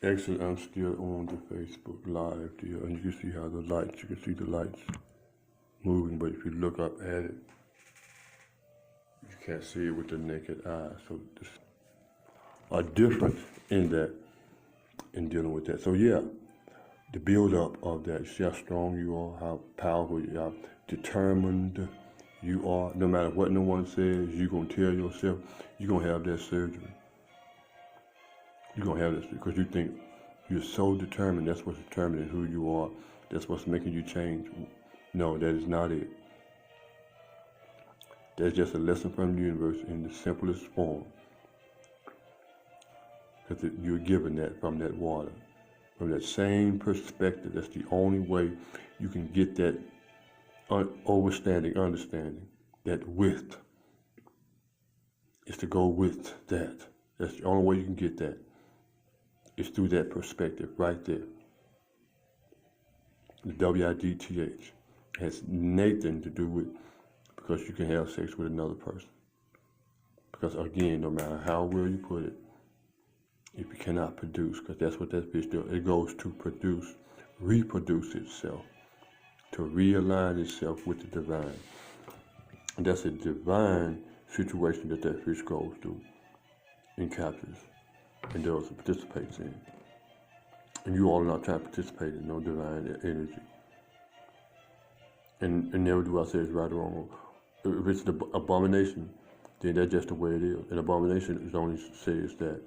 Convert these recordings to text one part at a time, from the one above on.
Actually, I'm still on the Facebook Live deal, and you can see how the lights, you can see the lights moving, but if you look up at it, you can't see it with the naked eye. So there's a difference in that, in dealing with that. So yeah, the build up of that, you see how strong you are, how powerful you are, determined you are. No matter what no one says, you're going to tell yourself you're going to have that surgery. You're going to have this because you think you're so determined. That's what's determining who you are. That's what's making you change. No, that is not it. That's just a lesson from the universe in the simplest form. Because you're given that from that water. From that same perspective. That's the only way you can get that understanding, that width. Is to go with that. That's the only way you can get that. It's through that perspective right there. The WIDTH has nothing to do with because you can have sex with another person. Because again, no matter how well you put it, if you cannot produce, because that's what that fish does, it goes to produce, reproduce itself, to realign itself with the divine. And that's a divine situation that that fish goes through and captures and does and participates in. And you all are not trying to participate in no divine energy. And never do I say it's right or wrong. If it's the abomination, then that's just the way it is. An abomination is only says that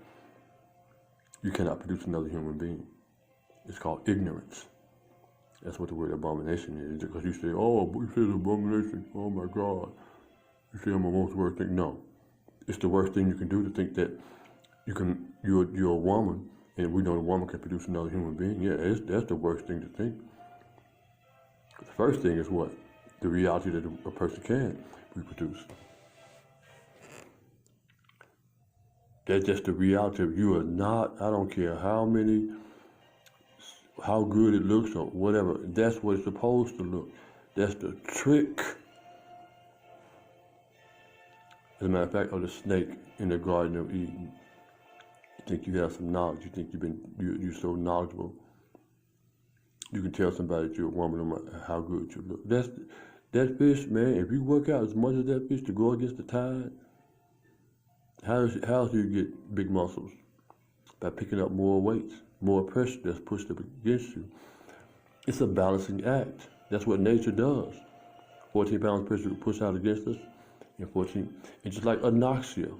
you cannot produce another human being. It's called ignorance. That's what the word abomination is. Because you say, oh, you say abomination, oh my God. You say I'm the most worst thing. No. It's the worst thing you can do to think that you're a woman, and we know a woman can produce another human being. Yeah, that's the worst thing to think. The first thing is what? The reality that a person can reproduce. That's just the reality of you are not, I don't care how good it looks or whatever. That's what it's supposed to look. That's the trick. As a matter of fact, of the snake in the Garden of Eden. You think you have some knowledge. You think you're so knowledgeable. You can tell somebody that you're a woman no matter how good you look. That fish, man, if you work out as much as that fish to go against the tide, how do you get big muscles? By picking up more weights, more pressure that's pushed up against you. It's a balancing act. That's what nature does. 14 pounds pressure pushed out against us, and 14. It's just like anoxia.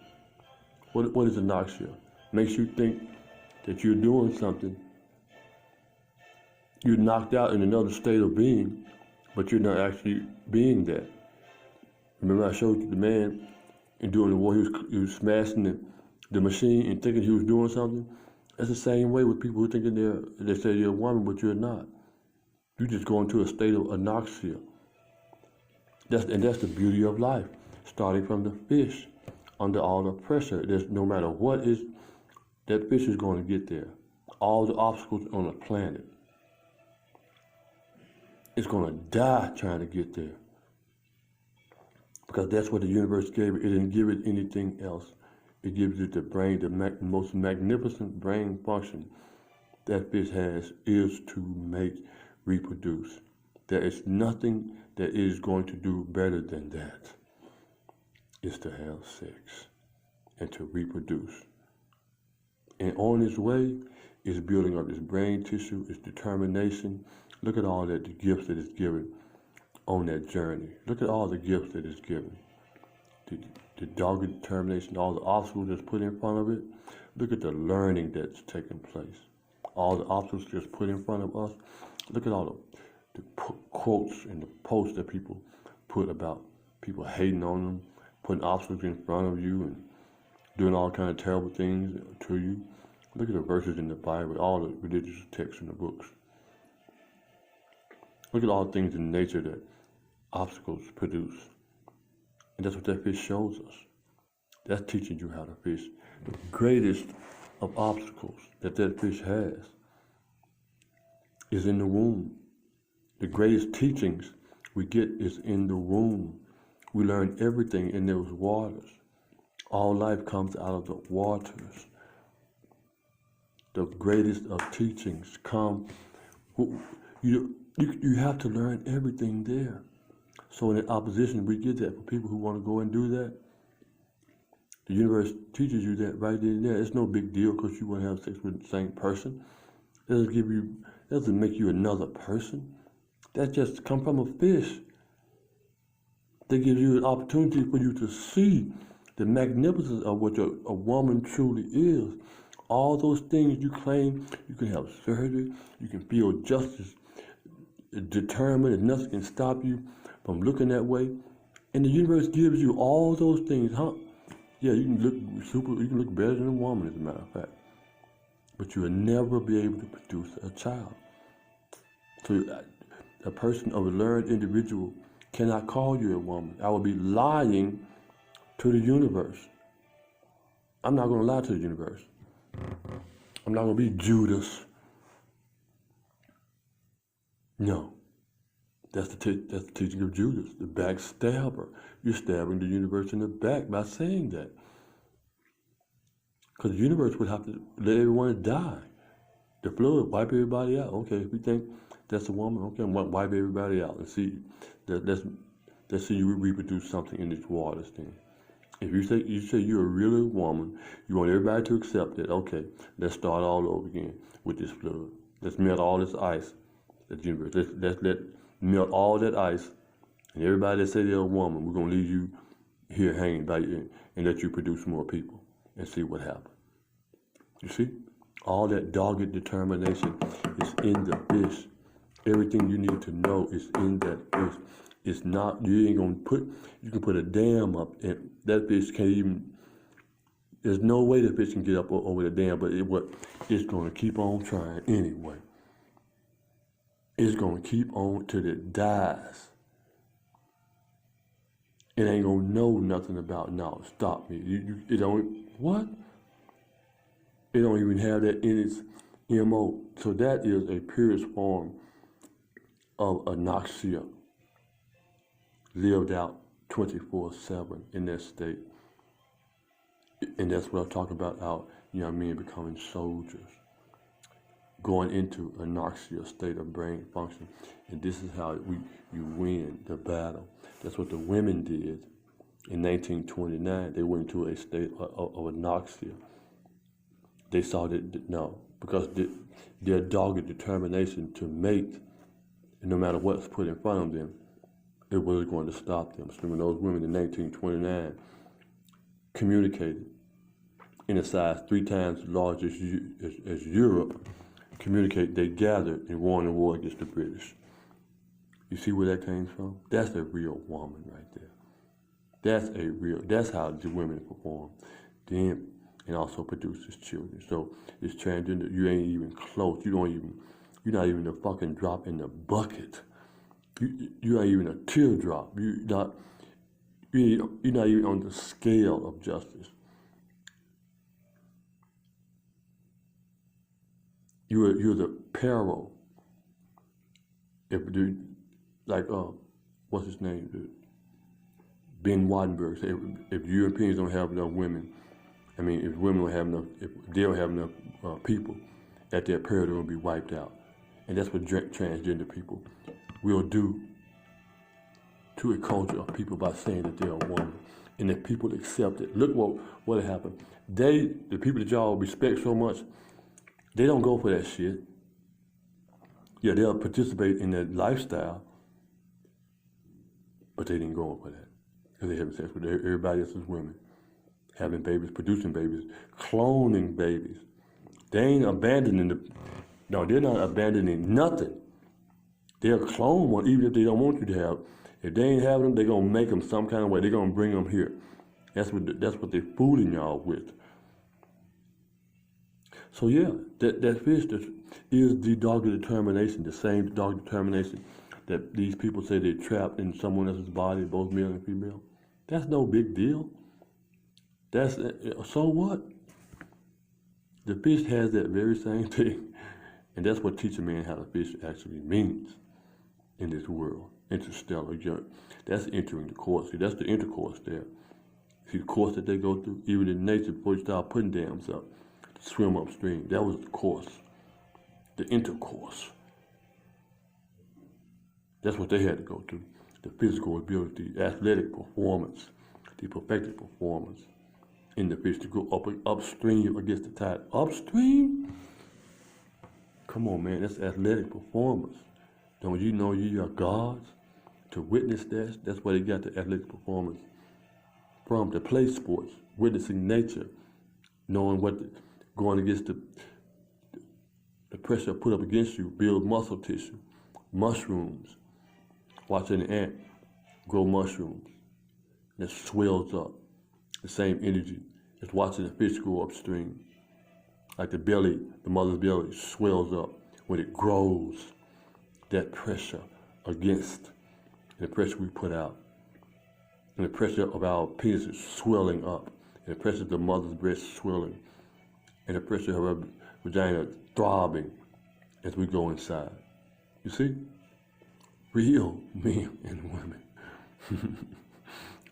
What is anoxia? Makes you think that you're doing something. You're knocked out in another state of being, but you're not actually being that. Remember I showed you the man and during the war, he was smashing the machine and thinking he was doing something. That's the same way with people who thinking they say you're a woman, but you're not. You just go into a state of anoxia. That's the beauty of life, starting from the fish, under all the pressure. There's no matter what is, that fish is going to get there. All the obstacles on the planet. It's going to die trying to get there. Because that's what the universe gave it. It didn't give it anything else. It gives it the brain, the most magnificent brain function that fish has is to reproduce. There is nothing that it is going to do better than that. It's to have sex and to reproduce. And on its way, it's building up its brain tissue, its determination. Look at all that, the gifts that it's given on that journey. Look at all the gifts that it's given. The dogged determination, all the obstacles that's put in front of it. Look at the learning that's taking place. All the obstacles that's put in front of us. Look at all the quotes and the posts that people put about people hating on them, putting obstacles in front of you and doing all kinds of terrible things to you. Look at the verses in the Bible, all the religious texts in the books. Look at all the things in nature that obstacles produce. And that's what that fish shows us. That's teaching you how to fish. The greatest of obstacles that fish has is in the womb. The greatest teachings we get is in the womb. We learn everything in those waters. All life comes out of the waters. the greatest of teachings come. You have to learn everything there. So in the opposition, we get that for people who want to go and do that. The universe teaches you that right then and there. It's no big deal because you want to have sex with the same person. It doesn't make you another person. That just come from a fish. That gives you an opportunity for you to see the magnificence of what a woman truly is. All those things you claim, you can have surgery, you can feel justice, determined, and nothing can stop you from looking that way. And the universe gives you all those things, huh? Yeah, you can look better than a woman, as a matter of fact. But you will never be able to produce a child. So a person of a learned individual cannot call you a woman. I would be lying to the universe. I'm not going to lie to the universe. I'm not going to be Judas. No. That's the teaching of Judas, the backstabber. You're stabbing the universe in the back by saying that. Because the universe would have to let everyone die. The flood, wipe everybody out. Okay, if we think that's a woman, okay, wipe everybody out and see. Let's see you reproduce something in this waters thing. If you say you're a real woman, you want everybody to accept it. Okay, let's start all over again with this flood. Let's melt all this ice. That's the universe. Let's melt all that ice, and everybody that say they're a woman, we're gonna leave you here hanging by you and let you produce more people and see what happens. You see, all that dogged determination is in the fish. Everything you need to know is in that fish. It's not, you can put a dam up and that fish can't even, there's no way the fish can get up over the dam, but it's gonna keep on trying anyway. It's gonna keep on till it dies. It ain't gonna know nothing about, no, stop me. It don't, what? It don't even have that in its MO. So that is a purest form of anoxia, lived out 24/7 in that state. And that's what I'm talking about, our young men becoming soldiers, going into anoxia state of brain function. And this is how you win the battle. That's what the women did in 1929. They went into a state of anoxia. They saw that, no, because their dogged determination to mate, no matter what's put in front of them, it was going to stop them. So when those women in 1929 communicated in a size 3 times as large as Europe, they gathered and won the war against the British. You see where that came from? That's a real woman right there. That's how the women perform. Then, and also produces children. So it's transgender, you ain't even close. You're not even a fucking drop in the bucket. You ain't even a teardrop. You're not even on the scale of justice. You're the peril. What's his name? Ben Wattenberg said, if Europeans don't have enough women, if women don't have enough, if they don't have enough people, at their peril they're gonna be wiped out. And that's what transgender people will do to a culture of people by saying that they're a woman. And if people accept it, look what happened. The people that y'all respect so much, they don't go for that shit. Yeah, they'll participate in that lifestyle, but they didn't go for that. Because they having sex with everybody else's women, having babies, producing babies, cloning babies. They ain't they're not abandoning nothing. They'll clone one, even if they don't want you to have. If they ain't having them, they're going to make them some kind of way. They're going to bring them here. That's what they're fooling y'all with. So yeah, that fish is the dogged determination, the same dogged determination that these people say they're trapped in someone else's body, both male and female. That's no big deal. So what? The fish has that very same thing. And that's what teaching man how to fish actually means in this world. Interstellar journey. That's entering the course. See, that's the intercourse there. See the course that they go through, even in nature, before you start putting dams up. swim upstream. That was the course, the intercourse. That's what they had to go through. The physical ability, athletic performance, the perfected performance in the fish to go upstream against the tide. Upstream? Come on, man, that's athletic performance. Don't you know you are gods? To witness that, that's where they got the athletic performance from, to play sports, witnessing nature, knowing going against the pressure put up against you, build muscle tissue, mushrooms, watching an ant grow mushrooms that swells up, the same energy as watching a fish grow upstream. Like the mother's belly swells up when it grows, that pressure against the pressure we put out, and the pressure of our penis is swelling up, and the pressure of the mother's breast swelling, and the pressure of her vagina throbbing as we go inside. You see? Real men and women. I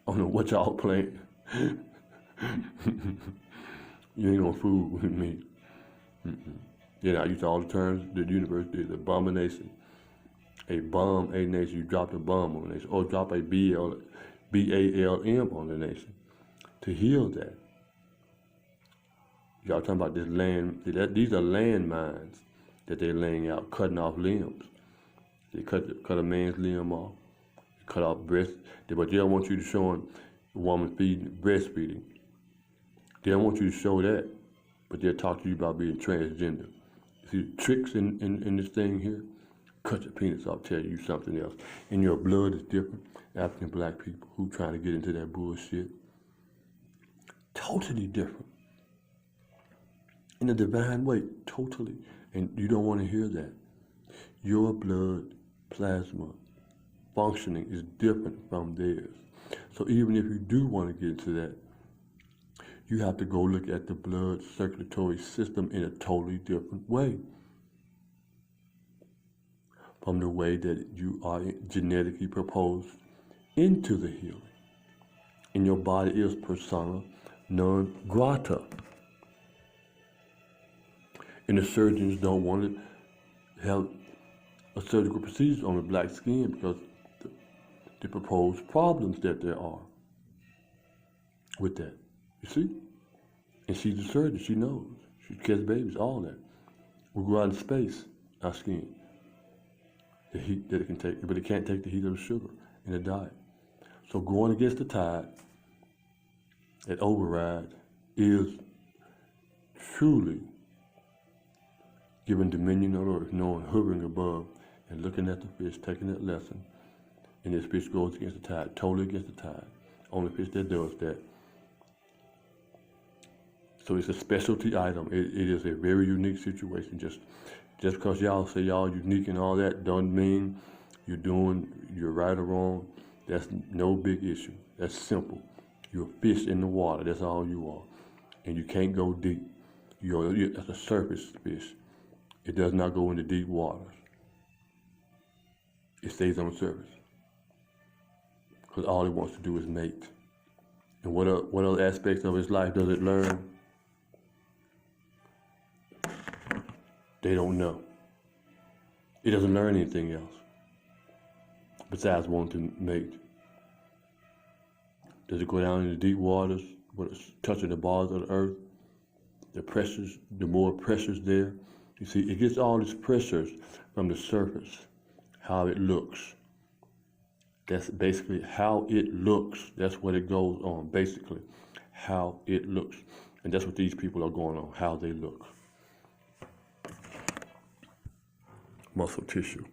don't know what y'all playing. You ain't gonna fool with me. Yeah, I used all the terms the university, the abomination. A bomb, a nation, you dropped a bomb on the nation, or drop a BALM on the nation to heal that. Y'all talking about this land, these are landmines that they're laying out, cutting off limbs. They cut a man's limb off, cut off breast, but they don't want you to show a woman breastfeeding. They don't want you to show that, but they'll talk to you about being transgender. See, tricks in this thing here, cut your penis off, tell you something else. And your blood is different. African black people who trying to get into that bullshit. Totally different. In a divine way, totally. And you don't want to hear that. Your blood plasma functioning is different from theirs. So even if you do want to get into that, you have to go look at the blood circulatory system in a totally different way from the way that you are genetically proposed into the healing. And your body is persona non grata. And the surgeons don't want to have a surgical procedure on the black skin because the proposed problems that there are with that. You see? And she's a surgeon, she knows. She catches babies, all that. We go out in space, our skin. The heat that it can take, but it can't take the heat of the sugar in the diet. So going against the tide, that override is truly giving dominion on earth, knowing, hovering above, and looking at the fish, taking that lesson. And this fish goes against the tide, totally against the tide. Only fish that does that. So it's a specialty item. It is a very unique situation. Just because y'all say y'all unique and all that, don't mean you're right or wrong. That's no big issue. That's simple. You're a fish in the water. That's all you are. And you can't go deep. That's a surface fish. It does not go into deep waters. It stays on the surface. Because all it wants to do is mate. And what other aspects of its life does it learn? They don't know. It doesn't learn anything else besides wanting to mate. Does it go down into deep waters where it's touching the bars of the earth? The pressures, the more pressures there. You see, it gets all these pressures from the surface, how it looks. That's basically how it looks. That's what it goes on, basically, how it looks. And that's what these people are going on, how they look. Muscle tissue.